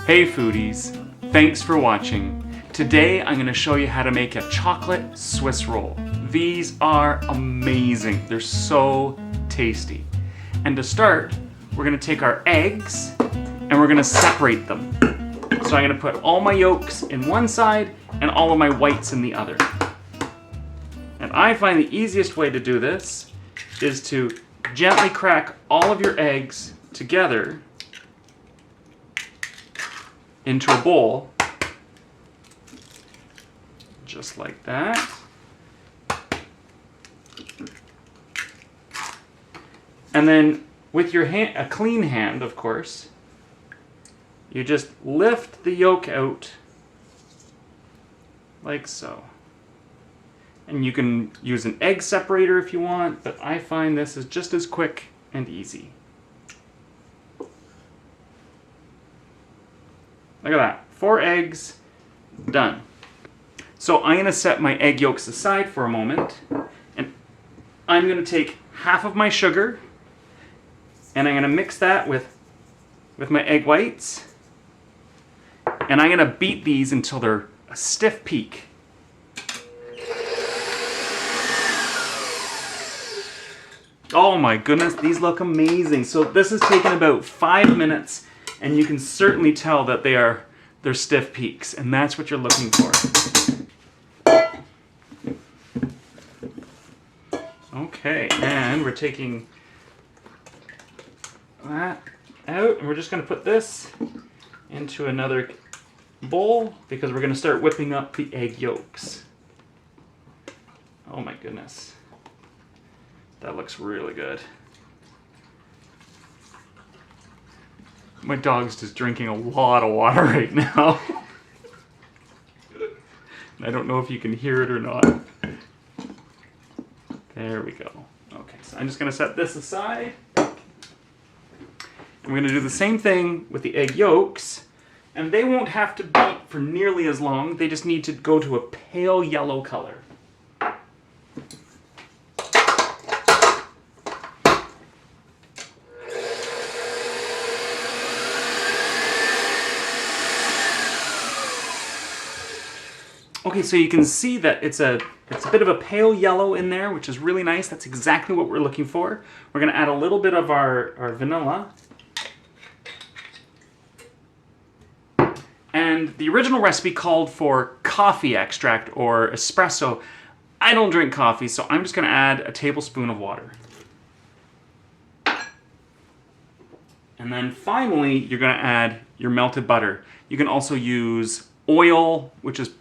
Hey foodies, thanks for watching. Today I'm going to show you how to make a chocolate Swiss roll. These are amazing. They're so tasty. And to start, we're going to take our eggs and we're going to separate them. So I'm going to put all my yolks in one side and all of my whites in the other. And I find the easiest way to do this is to gently crack all of your eggs together into a bowl, just like that. And then with your hand, a clean hand of course, you just lift the yolk out like so. And you can use an egg separator if you want, but I find this is just as quick and easy. Look at that, 4 eggs, done. So I'm gonna set my egg yolks aside for a moment, and I'm gonna take half of my sugar, and I'm gonna mix that with my egg whites, and I'm gonna beat these until they're a stiff peak. Oh my goodness, these look amazing. So this has taken about 5 minutes, and you can certainly tell that they're stiff peaks, and that's what you're looking for. Okay, and we're taking that out, and we're just going to put this into another bowl because we're going to start whipping up the egg yolks. Oh my goodness. That looks really good. My dog's just drinking a lot of water right now. I don't know if you can hear it or not. There we go. Okay, so I'm just going to set this aside. And we're going to do the same thing with the egg yolks. And they won't have to beat for nearly as long. They just need to go to a pale yellow color. Okay, so you can see that it's a bit of a pale yellow in there, which is really nice. That's exactly what we're looking for. We're going to add a little bit of our vanilla. And the original recipe called for coffee extract or espresso. I don't drink coffee, so I'm just going to add a tablespoon of water. And then finally, you're going to add your melted butter. You can also use oil, which is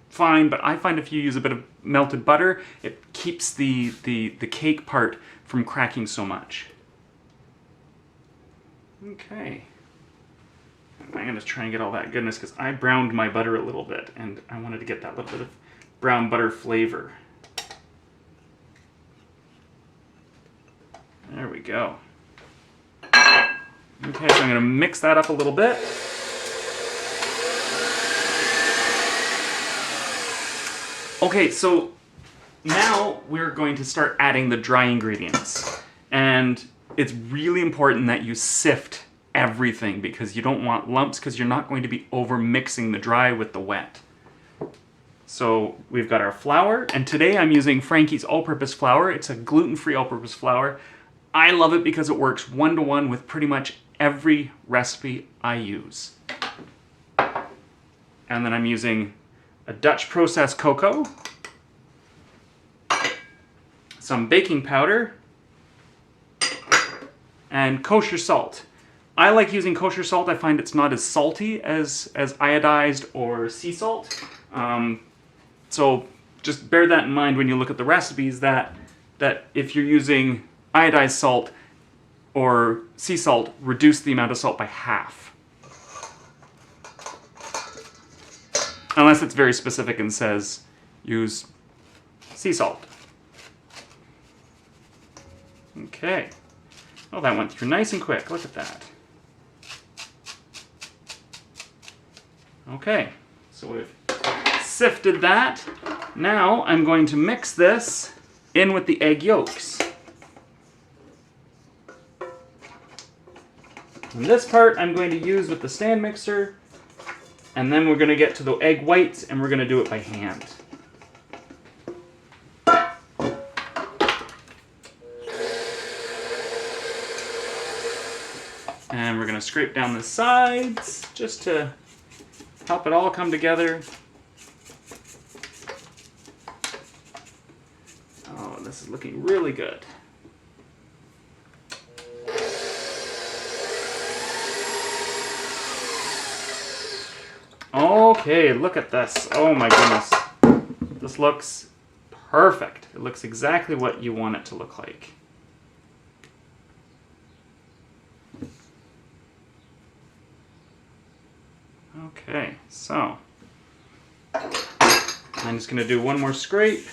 fine, but I find if you use a bit of melted butter, it keeps the cake part from cracking so much. Okay. I'm going to try and get all that goodness because I browned my butter a little bit and I wanted to get that little bit of brown butter flavor. There we go. Okay, so I'm going to mix that up a little bit. Okay, so now we're going to start adding the dry ingredients. And it's really important that you sift everything because you don't want lumps because you're not going to be over mixing the dry with the wet. So we've got our flour, and today I'm using Frankie's all-purpose flour. It's a gluten-free all-purpose flour. I love it because it works 1-to-1 with pretty much every recipe I use. And then I'm using a Dutch processed cocoa, some baking powder, and kosher salt. I like using kosher salt. I find it's not as salty as iodized or sea salt. So just bear that in mind when you look at the recipes that if you're using iodized salt or sea salt, reduce the amount of salt by half. Unless it's very specific and says use sea salt. Okay. Oh, that went through nice and quick. Look at that. Okay, so we've sifted that. Now I'm going to mix this in with the egg yolks. And this part I'm going to use with the stand mixer And then we're going to get to the egg whites, and we're going to do it by hand. And we're going to scrape down the sides just to help it all come together. Oh, this is looking really good. Okay, look at this. Oh my goodness. This looks perfect. It looks exactly what you want it to look like. Okay, so I'm just going to do one more scrape.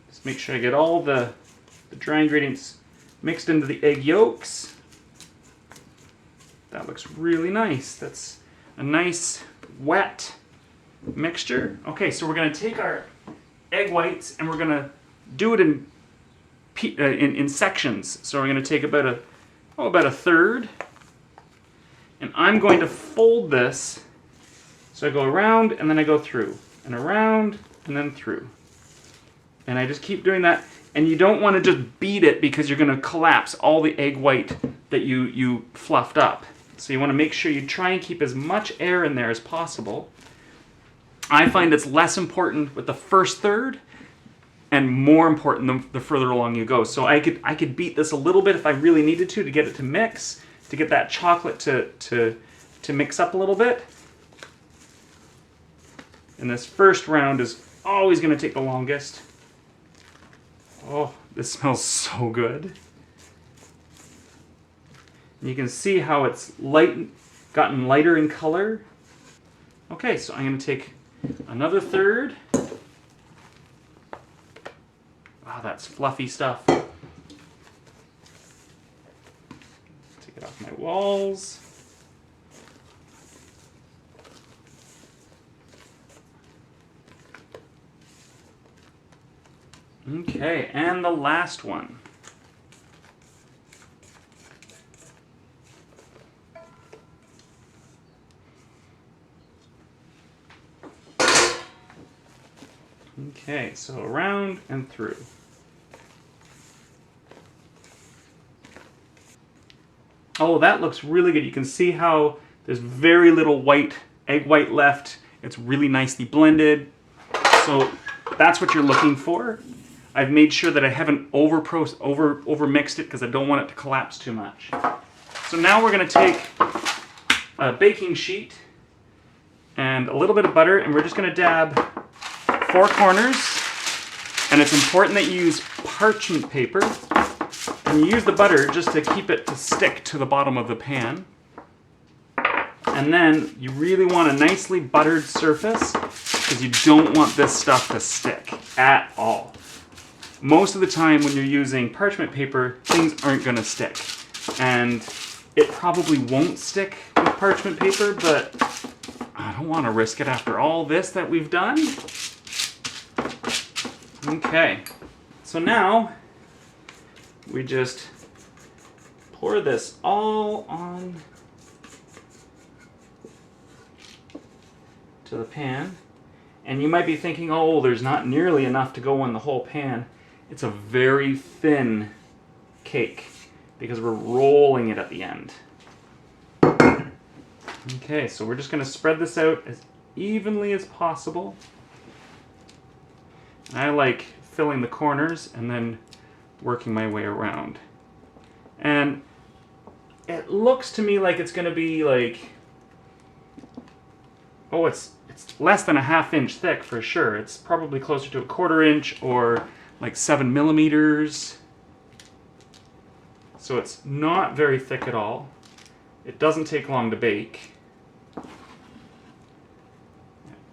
Just make sure I get all the dry ingredients mixed into the egg yolks. That looks really nice. That's a nice wet mixture. Okay, so we're going to take our egg whites and we're going to do it in sections. So we're going to take about a third, and I'm going to fold this. So I go around and then I go through, and around and then through. And I just keep doing that. And you don't want to just beat it because you're going to collapse all the egg white that you fluffed up. So you want to make sure you try and keep as much air in there as possible. I find it's less important with the first third and more important the further along you go. So I could beat this a little bit if I really needed to get it to mix, to get that chocolate to mix up a little bit. And this first round is always going to take the longest. Oh, this smells so good. And you can see how it's gotten lighter in color. Okay, so I'm going to take another third. Wow, that's fluffy stuff. Take it off my walls. Okay, and the last one. Okay, so around and through. Oh, that looks really good. You can see how there's very little egg white left. It's really nicely blended. So that's what you're looking for. I've made sure that I haven't over mixed it because I don't want it to collapse too much. So now we're going to take a baking sheet and a little bit of butter, and we're just going to dab 4 corners. And it's important that you use parchment paper, and you use the butter just to keep it to stick to the bottom of the pan. And then you really want a nicely buttered surface because you don't want this stuff to stick at all. Most of the time when you're using parchment paper, things aren't going to stick. And it probably won't stick with parchment paper, but I don't want to risk it after all this that we've done. Okay, so now we just pour this all on to the pan. And you might be thinking, oh, there's not nearly enough to go in the whole pan. It's a very thin cake because we're rolling it at the end. Okay, so we're just going to spread this out as evenly as possible. And I like filling the corners and then working my way around. And it looks to me like it's going to be like, oh, it's less than a ½ inch thick for sure. It's probably closer to a 1/4 inch or like 7 millimeters. So it's not very thick at all. It doesn't take long to bake.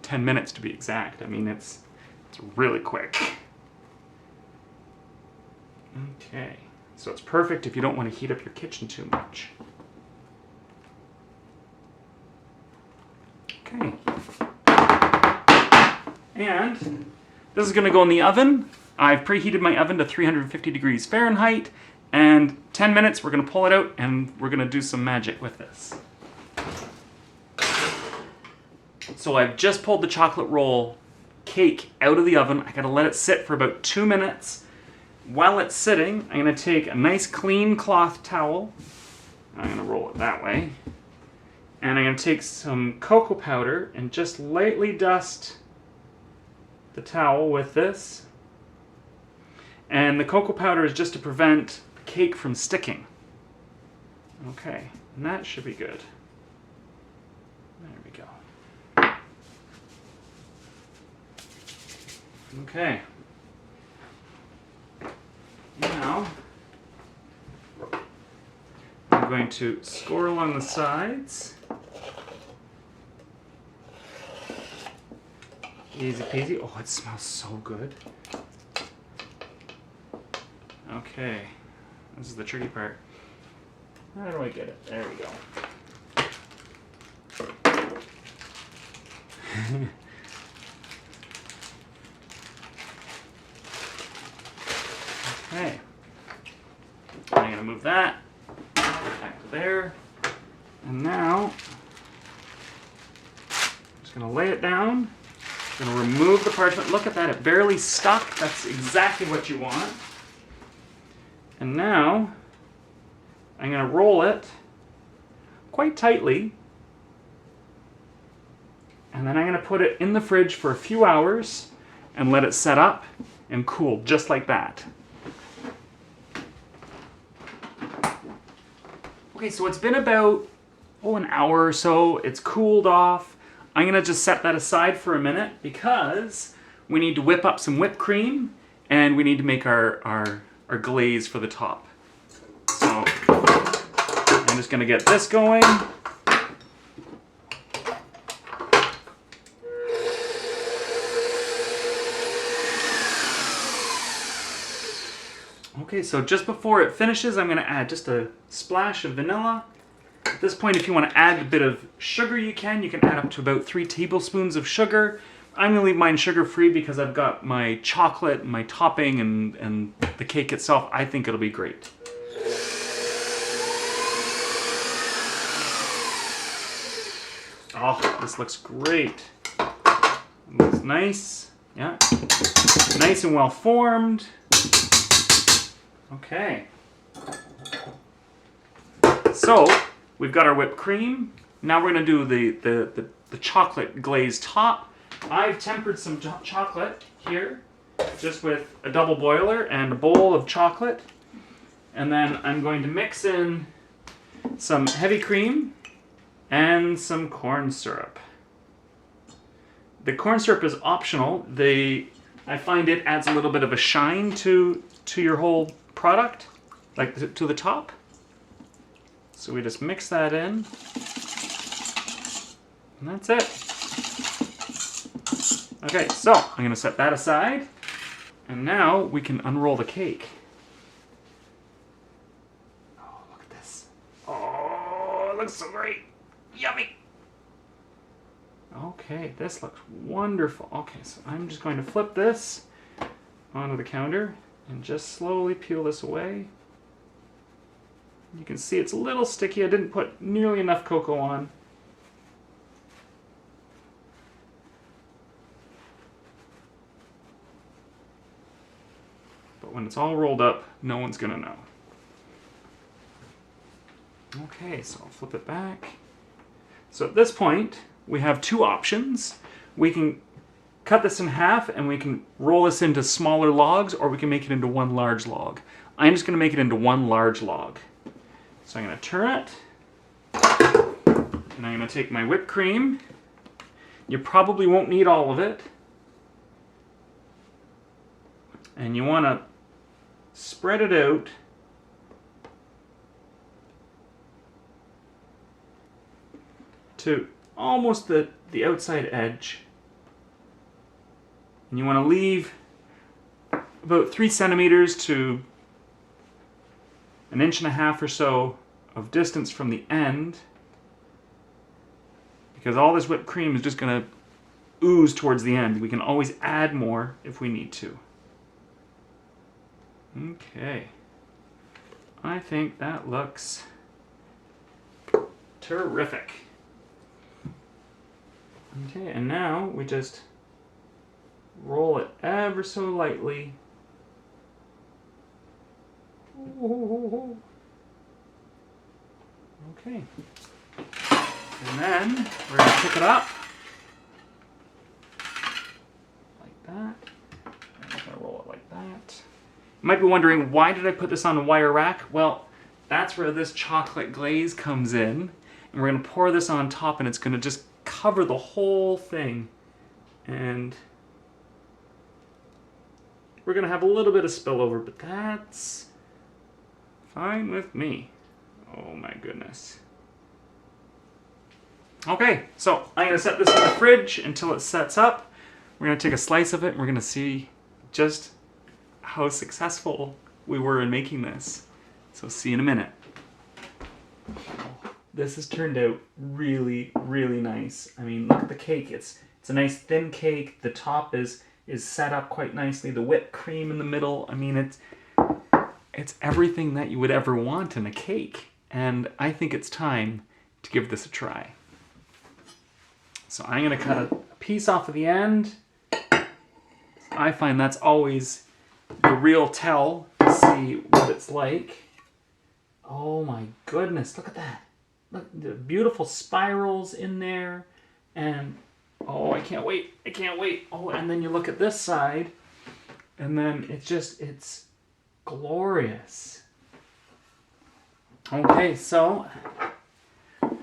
10 minutes to be exact. I mean, it's really quick. Okay, so it's perfect if you don't want to heat up your kitchen too much. Okay. And this is going to go in the oven. I've preheated my oven to 350 degrees Fahrenheit, and 10 minutes we're going to pull it out and we're going to do some magic with this. So I've just pulled the chocolate roll cake out of the oven. I gotta let it sit for about 2 minutes. While it's sitting, I'm gonna take a nice clean cloth towel. I'm gonna roll it that way. And I'm gonna take some cocoa powder and just lightly dust the towel with this. And the cocoa powder is just to prevent the cake from sticking. Okay, and that should be good. There we go. Okay. Now, I'm going to score along the sides. Easy peasy. Oh, it smells so good. Okay, this is the tricky part. How do I get it? There we go. Okay. I'm going to move that back to there. And now, I'm just going to lay it down. I'm going to remove the parchment. Look at that, it barely stuck. That's exactly what you want. And now, I'm going to roll it quite tightly. And then I'm going to put it in the fridge for a few hours and let it set up and cool, just like that. Okay, so it's been about, an hour or so. It's cooled off. I'm going to just set that aside for a minute because we need to whip up some whipped cream and we need to make our glaze for the top. So I'm just going to get this going. Okay, so just before it finishes, I'm going to add just a splash of vanilla. At this point, if you want to add a bit of sugar, you can. You can add up to about 3 tablespoons of sugar. I'm going to leave mine sugar-free because I've got my chocolate, my topping, and the cake itself. I think it'll be great. Oh, this looks great. It looks nice. Yeah. Nice and well formed. Okay. So, we've got our whipped cream. Now we're going to do the chocolate glaze top. I've tempered some chocolate here, just with a double boiler and a bowl of chocolate. And then I'm going to mix in some heavy cream and some corn syrup. The corn syrup is optional. I find it adds a little bit of a shine to your whole product, like to the top. So we just mix that in, and that's it. Okay, so I'm going to set that aside, and now we can unroll the cake. Oh, look at this. Oh, it looks so great. Yummy. Okay, this looks wonderful. Okay, so I'm just going to flip this onto the counter and just slowly peel this away. You can see it's a little sticky. I didn't put nearly enough cocoa on. But when it's all rolled up, no one's gonna know. Okay, so I'll flip it back. So at this point, we have 2 options. We can cut this in half and we can roll this into smaller logs, or we can make it into one large log. I'm just gonna make it into one large log. So I'm going to turn it, and I'm going to take my whipped cream. You probably won't need all of it. And you want to spread it out to almost the outside edge. And you want to leave about 3 centimeters to 1.5 inches or so of distance from the end, because all this whipped cream is just going to ooze towards the end. We can always add more if we need to. Okay. I think that looks terrific. Okay, and now we just roll it ever so lightly. Okay. And then we're going to pick it up like that. I'm going to roll it like that. You might be wondering, why did I put this on a wire rack? Well, that's where this chocolate glaze comes in. And we're going to pour this on top, and it's going to just cover the whole thing. And we're going to have a little bit of spillover, but that's fine with me. Oh my goodness. Okay, so I'm going to set this in the fridge until it sets up. We're going to take a slice of it, and we're going to see just how successful we were in making this. So see you in a minute. This has turned out really, really nice. I mean, look at the cake. It's a nice thin cake. The top is set up quite nicely. The whipped cream in the middle. I mean, it's everything that you would ever want in a cake. And I think it's time to give this a try. So I'm going to cut a piece off of the end. I find that's always the real tell to see what it's like. Oh my goodness, look at that. Look, the beautiful spirals in there. And, oh, I can't wait. I can't wait. Oh, and then you look at this side, and then it's glorious. Okay, so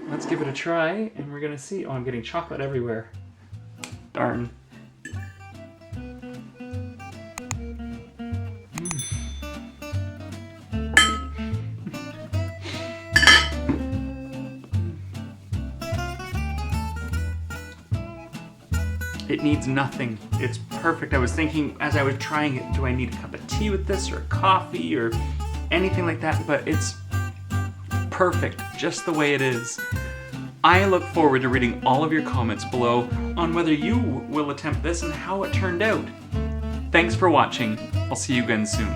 let's give it a try, and we're gonna see. Oh, I'm getting chocolate everywhere. Darn. It needs nothing. It's perfect. I was thinking as I was trying it, do I need a cup of tea with this or coffee or anything like that? But it's perfect, just the way it is. I look forward to reading all of your comments below on whether you will attempt this and how it turned out. Thanks for watching. I'll see you again soon.